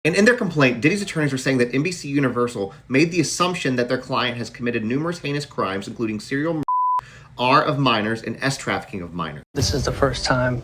And in their complaint, Diddy's attorneys were saying that NBC Universal made the assumption that their client has committed numerous heinous crimes, including serial murder, R of minors, and S trafficking of minors. This is the first time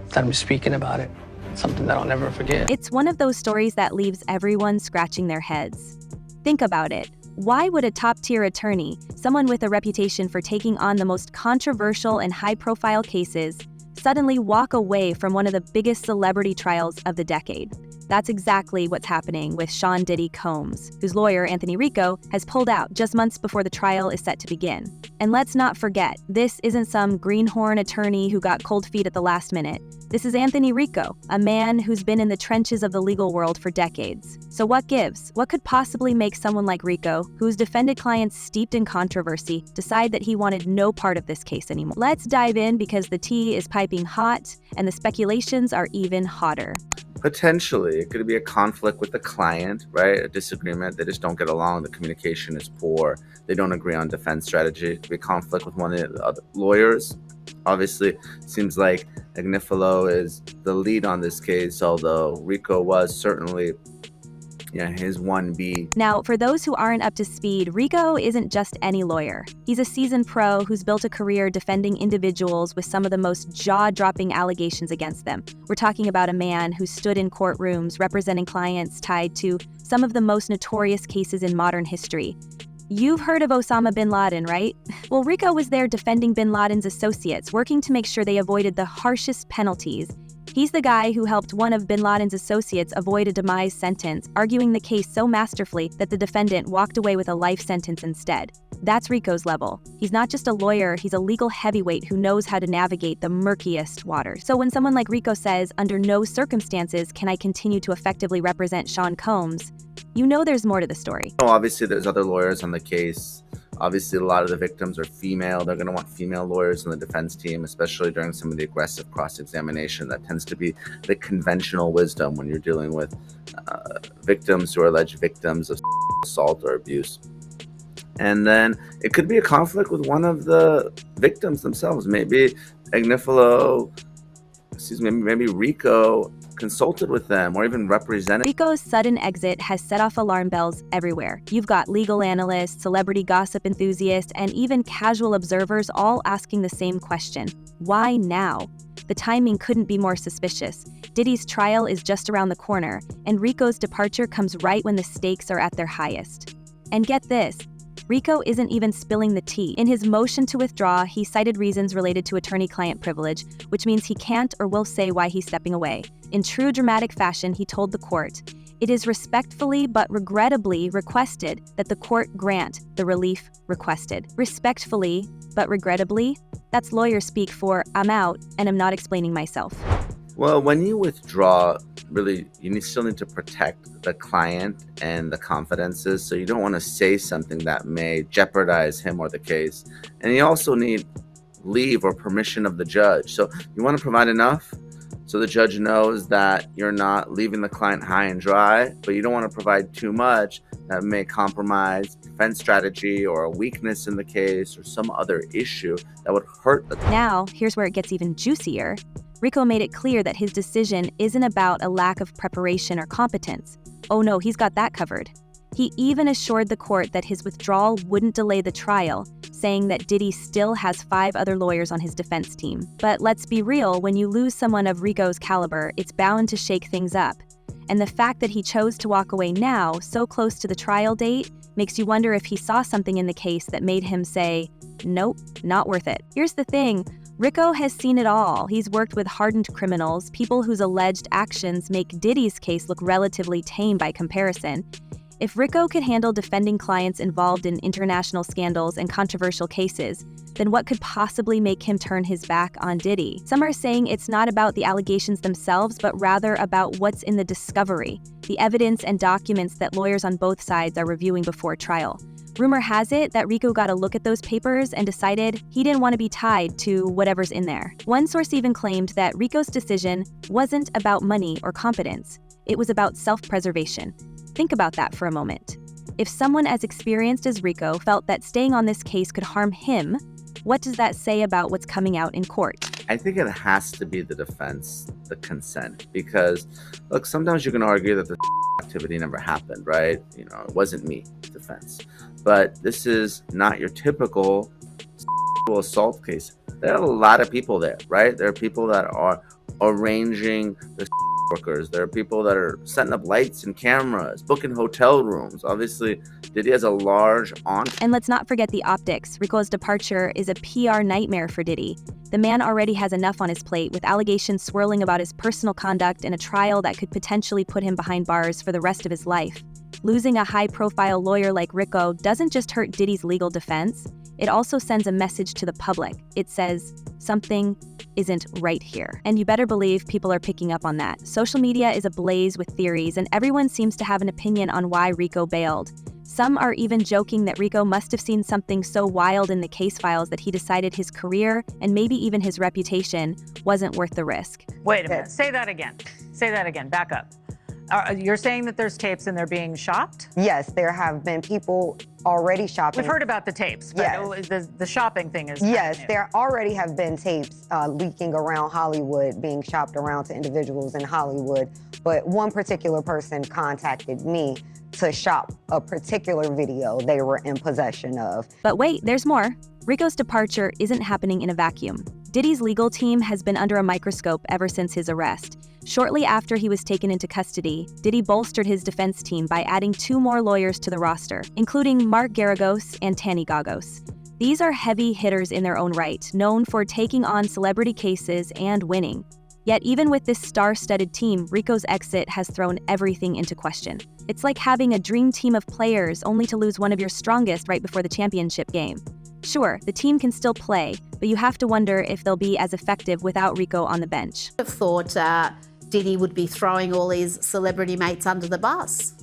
that I'm speaking about it. It's something that I'll never forget. It's one of those stories that leaves everyone scratching their heads. Think about it. Why would a top-tier attorney, someone with a reputation for taking on the most controversial and high-profile cases, suddenly walk away from one of the biggest celebrity trials of the decade? That's exactly what's happening with Sean Diddy Combs, whose lawyer, Anthony Rico, has pulled out just months before the trial is set to begin. And let's not forget, this isn't some greenhorn attorney who got cold feet at the last minute. This is Anthony Rico, a man who's been in the trenches of the legal world for decades. So what gives? What could possibly make someone like Rico, who's defended clients steeped in controversy, decide that he wanted no part of this case anymore? Let's dive in because the tea is piping hot and the speculations are even hotter. Potentially, it could be a conflict with the client, right? A disagreement. They just don't get along. The communication is poor. They don't agree on defense strategy. It could be a conflict with one of the other lawyers. Obviously, it seems like Agnifilo is the lead on this case, although Rico was certainly his 1B. Now, for those who aren't up to speed, Rico isn't just any lawyer. He's a seasoned pro who's built a career defending individuals with some of the most jaw-dropping allegations against them. We're talking about a man who stood in courtrooms representing clients tied to some of the most notorious cases in modern history. You've heard of Osama bin Laden, right? Well, Rico was there defending bin Laden's associates, working to make sure they avoided the harshest penalties. He's the guy who helped one of bin Laden's associates avoid a demise sentence, arguing the case so masterfully that the defendant walked away with a life sentence instead. That's Rico's level. He's not just a lawyer, he's a legal heavyweight who knows how to navigate the murkiest waters. So when someone like Rico says, "Under no circumstances can I continue to effectively represent Sean Combs," you know there's more to the story. Obviously, there's other lawyers on the case. Obviously, a lot of the victims are female. They're going to want female lawyers on the defense team, especially during some of the aggressive cross-examination. That tends to be the conventional wisdom when you're dealing with victims who are alleged victims of assault or abuse. And then it could be a conflict with one of the victims themselves. Maybe maybe Rico consulted with them or even represented. Rico's sudden exit has set off alarm bells everywhere. You've got legal analysts, celebrity gossip enthusiasts, and even casual observers all asking the same question. Why now? The timing couldn't be more suspicious. Diddy's trial is just around the corner, and Rico's departure comes right when the stakes are at their highest. And get this, Rico isn't even spilling the tea. In his motion to withdraw, he cited reasons related to attorney-client privilege, which means he can't or will say why he's stepping away. In true dramatic fashion, he told the court, "It is respectfully but regrettably requested that the court grant the relief requested." Respectfully but regrettably? That's lawyer speak for "I'm out and I'm not explaining myself." Well, when you withdraw, really, you still need to protect the client and the confidences, so you don't want to say something that may jeopardize him or the case. And you also need leave or permission of the judge. So you want to provide enough so the judge knows that you're not leaving the client high and dry, but you don't want to provide too much that may compromise defense strategy or a weakness in the case or some other issue that would hurt the client. Now, here's where it gets even juicier. Rico made it clear that his decision isn't about a lack of preparation or competence. Oh no, he's got that covered. He even assured the court that his withdrawal wouldn't delay the trial, saying that Diddy still has 5 other lawyers on his defense team. But let's be real, when you lose someone of Rico's caliber, it's bound to shake things up. And the fact that he chose to walk away now, so close to the trial date, makes you wonder if he saw something in the case that made him say, "Nope, not worth it." Here's the thing. Rico has seen it all. He's worked with hardened criminals, people whose alleged actions make Diddy's case look relatively tame by comparison. If Rico could handle defending clients involved in international scandals and controversial cases, then what could possibly make him turn his back on Diddy? Some are saying it's not about the allegations themselves, but rather about what's in the discovery, the evidence and documents that lawyers on both sides are reviewing before trial. Rumor has it that Rico got a look at those papers and decided he didn't want to be tied to whatever's in there. One source even claimed that Rico's decision wasn't about money or competence. It was about self-preservation. Think about that for a moment. If someone as experienced as Rico felt that staying on this case could harm him, what does that say about what's coming out in court? I think it has to be the defense, the consent, because look, sometimes you can argue that the activity never happened, right? You know, it wasn't me, defense. But this is not your typical sexual assault case. There are a lot of people there, right? There are people that are arranging the workers. There are people that are setting up lights and cameras, booking hotel rooms. Obviously, Diddy has a large entourage. And let's not forget the optics. Rico's departure is a PR nightmare for Diddy. The man already has enough on his plate, with allegations swirling about his personal conduct in a trial that could potentially put him behind bars for the rest of his life. Losing a high-profile lawyer like Rico doesn't just hurt Diddy's legal defense, it also sends a message to the public. It says, something isn't right here. And you better believe people are picking up on that. Social media is ablaze with theories, and everyone seems to have an opinion on why Rico bailed. Some are even joking that Rico must have seen something so wild in the case files that he decided his career, and maybe even his reputation, wasn't worth the risk. Wait a minute, say that again. Say that again, back up. You're saying that there's tapes and they're being shopped? Yes, there have been people already shopping. We've heard about the tapes, but yes. The shopping thing is yes, there already have been tapes leaking around Hollywood, being shopped around to individuals in Hollywood. But one particular person contacted me to shop a particular video they were in possession of. But wait, there's more. Rico's departure isn't happening in a vacuum. Diddy's legal team has been under a microscope ever since his arrest. Shortly after he was taken into custody, Diddy bolstered his defense team by adding 2 more lawyers to the roster, including Mark Garagos and Tanny Gagos. These are heavy hitters in their own right, known for taking on celebrity cases and winning. Yet even with this star-studded team, Rico's exit has thrown everything into question. It's like having a dream team of players only to lose one of your strongest right before the championship game. Sure, the team can still play, but you have to wonder if they'll be as effective without Rico on the bench. I've thought Diddy would be throwing all his celebrity mates under the bus.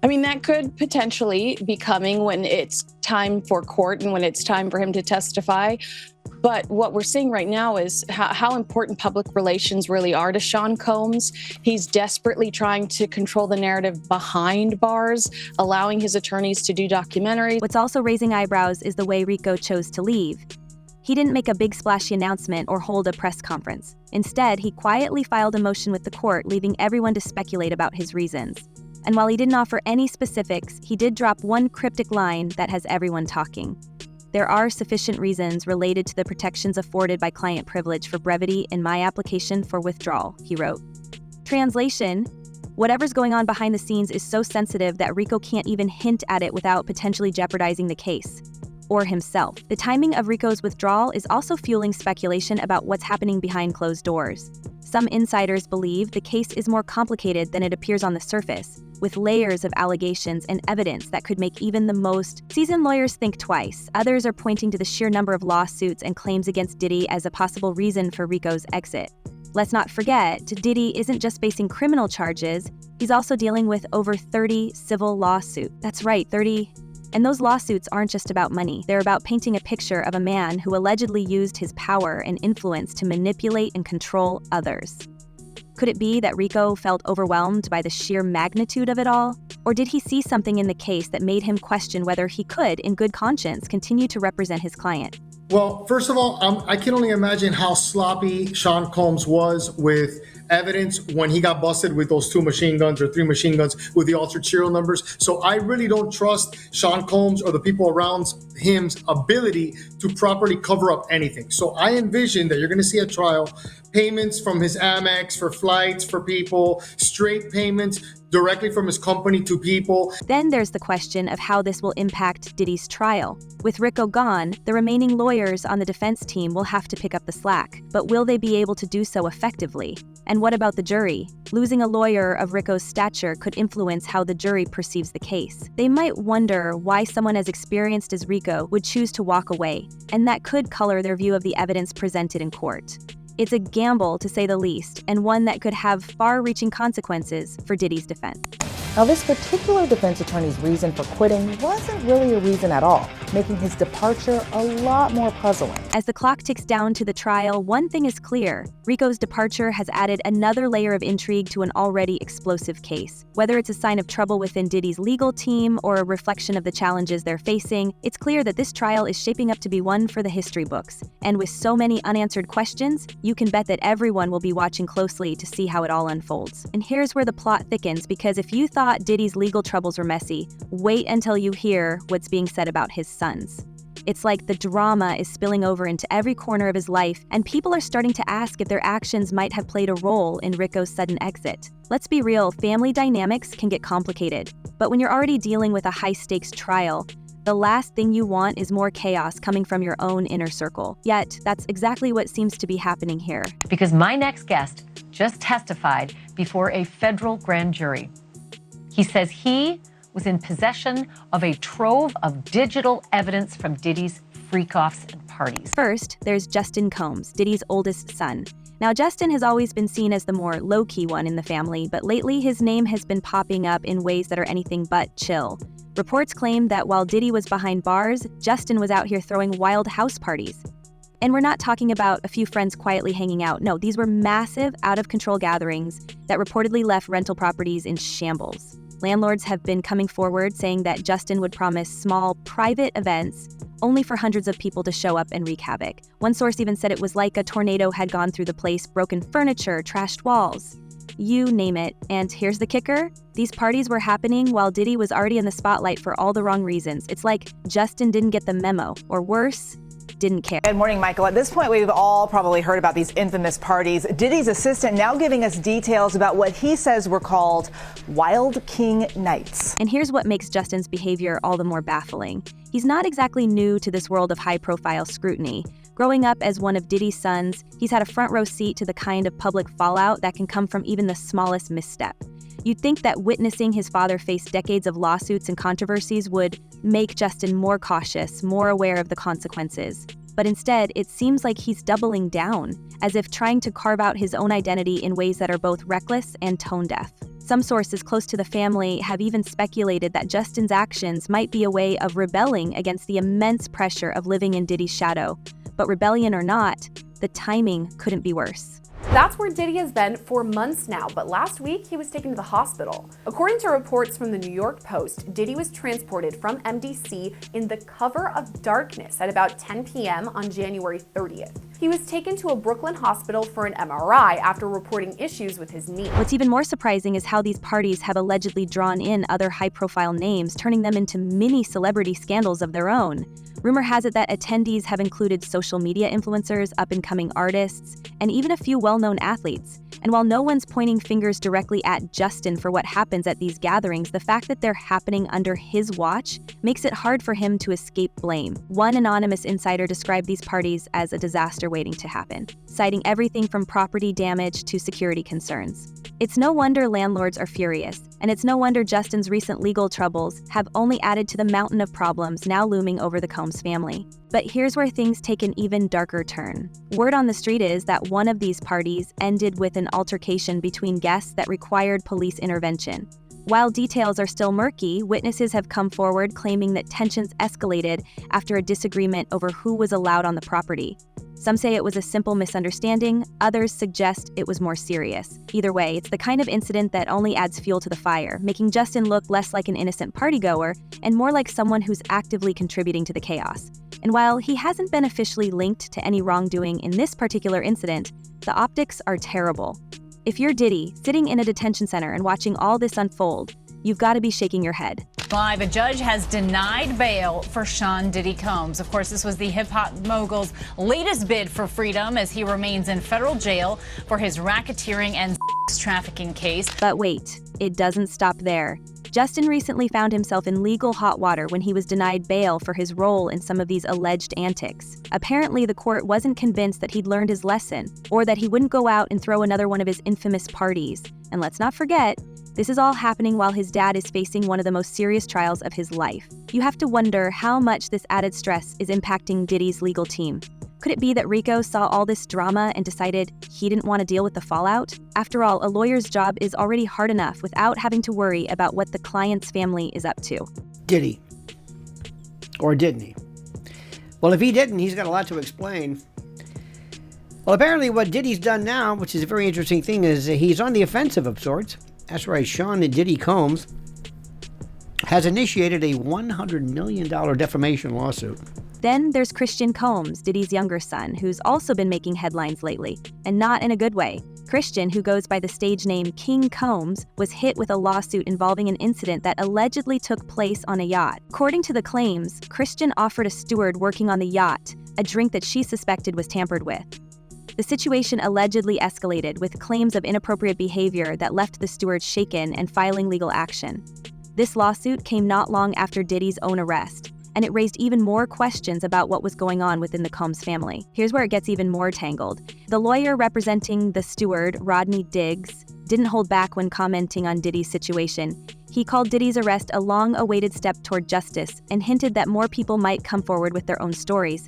I mean, that could potentially be coming when it's time for court and when it's time for him to testify. But what we're seeing right now is how important public relations really are to Sean Combs. He's desperately trying to control the narrative behind bars, allowing his attorneys to do documentaries. What's also raising eyebrows is the way Rico chose to leave. He didn't make a big splashy announcement or hold a press conference. Instead, he quietly filed a motion with the court, leaving everyone to speculate about his reasons. And while he didn't offer any specifics, he did drop one cryptic line that has everyone talking. There are sufficient reasons related to the protections afforded by client privilege for brevity in my application for withdrawal, he wrote. Translation: whatever's going on behind the scenes is so sensitive that Rico can't even hint at it without potentially jeopardizing the case. Or himself. The timing of Rico's withdrawal is also fueling speculation about what's happening behind closed doors. Some insiders believe the case is more complicated than it appears on the surface, with layers of allegations and evidence that could make even the most seasoned lawyers think twice. Others are pointing to the sheer number of lawsuits and claims against Diddy as a possible reason for Rico's exit. Let's not forget, Diddy isn't just facing criminal charges, he's also dealing with over 30 civil lawsuits. That's right, 30. And those lawsuits aren't just about money. They're about painting a picture of a man who allegedly used his power and influence to manipulate and control others. Could it be that Rico felt overwhelmed by the sheer magnitude of it all? Or did he see something in the case that made him question whether he could, in good conscience, continue to represent his client? Well, first of all, I can only imagine how sloppy Sean Combs was with evidence when he got busted with those 2 machine guns or 3 machine guns with the altered serial numbers. So I really don't trust Sean Combs or the people around him's ability to properly cover up anything. So I envision that you're going to see a trial, payments from his Amex for flights for people, straight payments directly from his company to people. Then there's the question of how this will impact Diddy's trial. With Rico gone, the remaining lawyers on the defense team will have to pick up the slack. But will they be able to do so effectively? And what about the jury? Losing a lawyer of Rico's stature could influence how the jury perceives the case. They might wonder why someone as experienced as Rico would choose to walk away, and that could color their view of the evidence presented in court. It's a gamble, to say the least, and one that could have far-reaching consequences for Diddy's defense. Now, this particular defense attorney's reason for quitting wasn't really a reason at all. making his departure a lot more puzzling. As the clock ticks down to the trial, one thing is clear. Rico's departure has added another layer of intrigue to an already explosive case. Whether it's a sign of trouble within Diddy's legal team or a reflection of the challenges they're facing, it's clear that this trial is shaping up to be one for the history books. And with so many unanswered questions, you can bet that everyone will be watching closely to see how it all unfolds. And here's where the plot thickens, because if you thought Diddy's legal troubles were messy, wait until you hear what's being said about his sons. It's like the drama is spilling over into every corner of his life, and people are starting to ask if their actions might have played a role in Rico's sudden exit. Let's be real, family dynamics can get complicated. But when you're already dealing with a high-stakes trial, the last thing you want is more chaos coming from your own inner circle. Yet, that's exactly what seems to be happening here. Because my next guest just testified before a federal grand jury. He says he was in possession of a trove of digital evidence from Diddy's freak-offs and parties. First, there's Justin Combs, Diddy's oldest son. Now, Justin has always been seen as the more low-key one in the family, but lately his name has been popping up in ways that are anything but chill. Reports claim that while Diddy was behind bars, Justin was out here throwing wild house parties. And we're not talking about a few friends quietly hanging out. No, these were massive, out-of-control gatherings that reportedly left rental properties in shambles. Landlords have been coming forward saying that Justin would promise small, private events only for hundreds of people to show up and wreak havoc. One source even said it was like a tornado had gone through the place, broken furniture, trashed walls. You name it. And here's the kicker. These parties were happening while Diddy was already in the spotlight for all the wrong reasons. It's like Justin didn't get the memo, or worse, didn't care. Good morning, Michael. At this point, we've all probably heard about these infamous parties. Diddy's assistant now giving us details about what he says were called Wild King Nights. And here's what makes Justin's behavior all the more baffling. He's not exactly new to this world of high-profile scrutiny. Growing up as one of Diddy's sons, he's had a front-row seat to the kind of public fallout that can come from even the smallest misstep. You'd think that witnessing his father face decades of lawsuits and controversies would make Justin more cautious, more aware of the consequences. But instead, it seems like he's doubling down, as if trying to carve out his own identity in ways that are both reckless and tone-deaf. Some sources close to the family have even speculated that Justin's actions might be a way of rebelling against the immense pressure of living in Diddy's shadow. But rebellion or not, the timing couldn't be worse. That's where Diddy has been for months now, but last week he was taken to the hospital. According to reports from the New York Post, Diddy was transported from MDC in the cover of darkness at about 10 p.m. on January 30th. He was taken to a Brooklyn hospital for an MRI after reporting issues with his knee. What's even more surprising is how these parties have allegedly drawn in other high-profile names, turning them into mini celebrity scandals of their own. Rumor has it that attendees have included social media influencers, up-and-coming artists, and even a few well-known athletes. And while no one's pointing fingers directly at Justin for what happens at these gatherings, the fact that they're happening under his watch makes it hard for him to escape blame. One anonymous insider described these parties as a disaster waiting to happen, citing everything from property damage to security concerns. It's no wonder landlords are furious, and it's no wonder Justin's recent legal troubles have only added to the mountain of problems now looming over the Combs family. But here's where things take an even darker turn. Word on the street is that one of these parties ended with an altercation between guests that required police intervention. While details are still murky, witnesses have come forward claiming that tensions escalated after a disagreement over who was allowed on the property. Some say it was a simple misunderstanding, others suggest it was more serious. Either way, it's the kind of incident that only adds fuel to the fire, making Justin look less like an innocent partygoer and more like someone who's actively contributing to the chaos. And while he hasn't been officially linked to any wrongdoing in this particular incident, the optics are terrible. If you're Diddy, sitting in a detention center and watching all this unfold, you've got to be shaking your head. Live, a judge has denied bail for Sean Diddy Combs. Of course, this was the hip-hop mogul's latest bid for freedom as he remains in federal jail for his racketeering and sex trafficking case. But wait, it doesn't stop there. Justin recently found himself in legal hot water when he was denied bail for his role in some of these alleged antics. Apparently, the court wasn't convinced that he'd learned his lesson, or that he wouldn't go out and throw another one of his infamous parties. And let's not forget, this is all happening while his dad is facing one of the most serious trials of his life. You have to wonder how much this added stress is impacting Diddy's legal team. Could it be that Rico saw all this drama and decided he didn't want to deal with the fallout? After all, a lawyer's job is already hard enough without having to worry about what the client's family is up to. Diddy, Or didn't he? Well, if he didn't, he's got a lot to explain. Well, apparently what Diddy's done now, which is a very interesting thing, is he's on the offensive of sorts. That's right, Sean Diddy Combs has initiated a $100 million defamation lawsuit. Then there's Christian Combs, Diddy's younger son, who's also been making headlines lately, and not in a good way. Christian, who goes by the stage name King Combs, was hit with a lawsuit involving an incident that allegedly took place on a yacht. According to the claims, Christian offered a steward working on the yacht a drink that she suspected was tampered with. The situation allegedly escalated with claims of inappropriate behavior that left the steward shaken and filing legal action. This lawsuit came not long after Diddy's own arrest, and it raised even more questions about what was going on within the Combs family. Here's where it gets even more tangled. The lawyer representing the steward, Rodney Diggs, didn't hold back when commenting on Diddy's situation. He called Diddy's arrest a long-awaited step toward justice and hinted that more people might come forward with their own stories.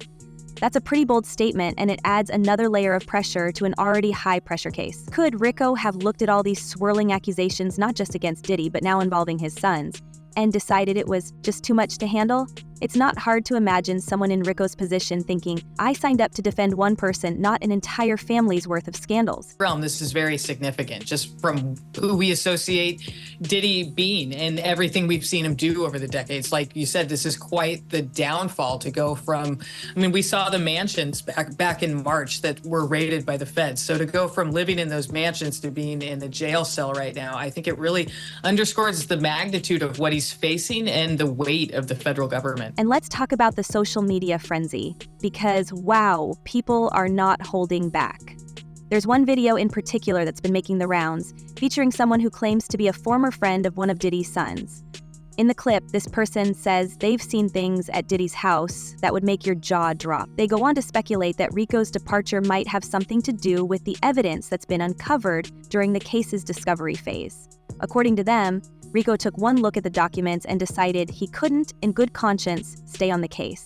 That's a pretty bold statement, and it adds another layer of pressure to an already high-pressure case. Could Rico have looked at all these swirling accusations, not just against Diddy, but now involving his sons, and decided it was just too much to handle? It's not hard to imagine someone in Rico's position thinking, I signed up to defend one person, not an entire family's worth of scandals. This is very significant, just from who we associate Diddy being and everything we've seen him do over the decades. Like you said, this is quite the downfall to go from, we saw the mansions back in March that were raided by the feds. So to go from living in those mansions to being in the jail cell right now, I think it really underscores the magnitude of what he's facing and the weight of the federal government. And let's talk about the social media frenzy, because wow, people are not holding back. There's one video in particular that's been making the rounds, featuring someone who claims to be a former friend of one of Diddy's sons. In the clip, this person says they've seen things at Diddy's house that would make your jaw drop. They go on to speculate that Rico's departure might have something to do with the evidence that's been uncovered during the case's discovery phase. According to them, Rico took one look at the documents and decided he couldn't, in good conscience, stay on the case.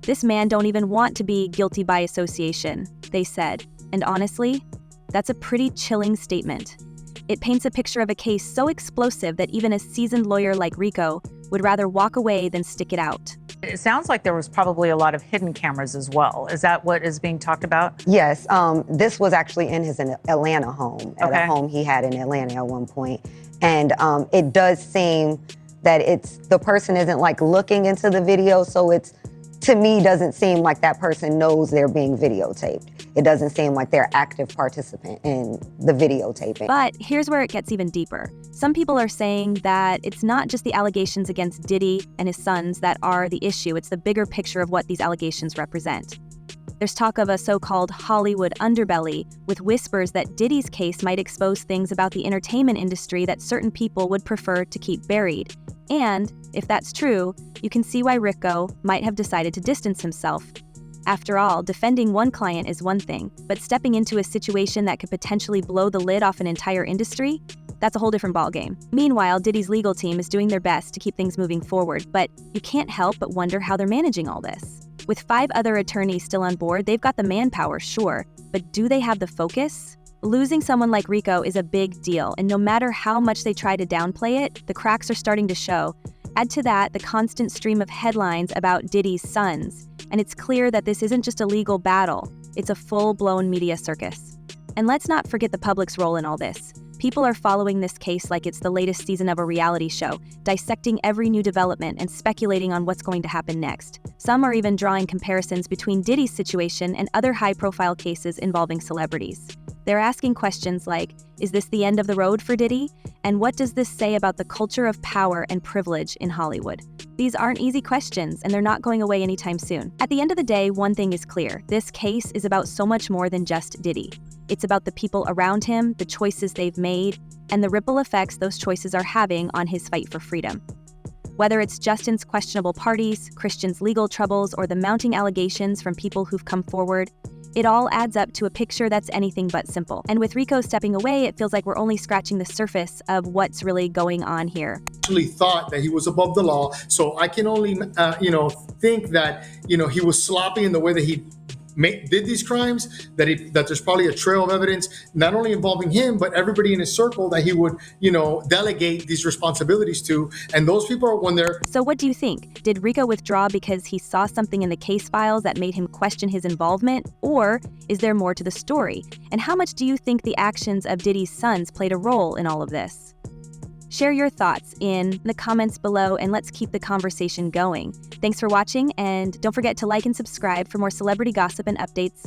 This man don't even want to be guilty by association, they said. And honestly, that's a pretty chilling statement. It paints a picture of a case so explosive that even a seasoned lawyer like Rico would rather walk away than stick it out. It sounds like there was probably a lot of hidden cameras as well. Is that what is being talked about? Yes, this was actually in his Atlanta home, at a home he had in Atlanta at one point. And it does seem that the person isn't like looking into the video, so it's, to me, doesn't seem like that person knows they're being videotaped. It doesn't seem like they're active participant in the videotaping. But here's where it gets even deeper. Some people are saying that it's not just the allegations against Diddy and his sons that are the issue, it's the bigger picture of what these allegations represent. There's talk of a so-called Hollywood underbelly, with whispers that Diddy's case might expose things about the entertainment industry that certain people would prefer to keep buried. And, if that's true, you can see why Rico might have decided to distance himself. After all, defending one client is one thing, but stepping into a situation that could potentially blow the lid off an entire industry? That's a whole different ballgame. Meanwhile, Diddy's legal team is doing their best to keep things moving forward, but you can't help but wonder how they're managing all this. With 5 other attorneys still on board, they've got the manpower, sure, but do they have the focus? Losing someone like Rico is a big deal, and no matter how much they try to downplay it, the cracks are starting to show. Add to that the constant stream of headlines about Diddy's sons, and it's clear that this isn't just a legal battle, it's a full-blown media circus. And let's not forget the public's role in all this. People are following this case like it's the latest season of a reality show, dissecting every new development and speculating on what's going to happen next. Some are even drawing comparisons between Diddy's situation and other high-profile cases involving celebrities. They're asking questions like, is this the end of the road for Diddy? And what does this say about the culture of power and privilege in Hollywood? These aren't easy questions, and they're not going away anytime soon. At the end of the day, one thing is clear. This case is about so much more than just Diddy. It's about the people around him, the choices they've made, and the ripple effects those choices are having on his fight for freedom. Whether it's Justin's questionable parties, Christian's legal troubles, or the mounting allegations from people who've come forward, it all adds up to a picture that's anything but simple. And with Rico stepping away, it feels like we're only scratching the surface of what's really going on here. Actually thought that he was above the law, so I can only, think that, he was sloppy in the way that he did these crimes, that there's probably a trail of evidence, not only involving him, but everybody in his circle that he would, delegate these responsibilities to. And those people are when they're... So what do you think? Did Rico withdraw because he saw something in the case files that made him question his involvement? Or is there more to the story? And how much do you think the actions of Diddy's sons played a role in all of this? Share your thoughts in the comments below, and let's keep the conversation going. Thanks for watching, and don't forget to like and subscribe for more celebrity gossip and updates.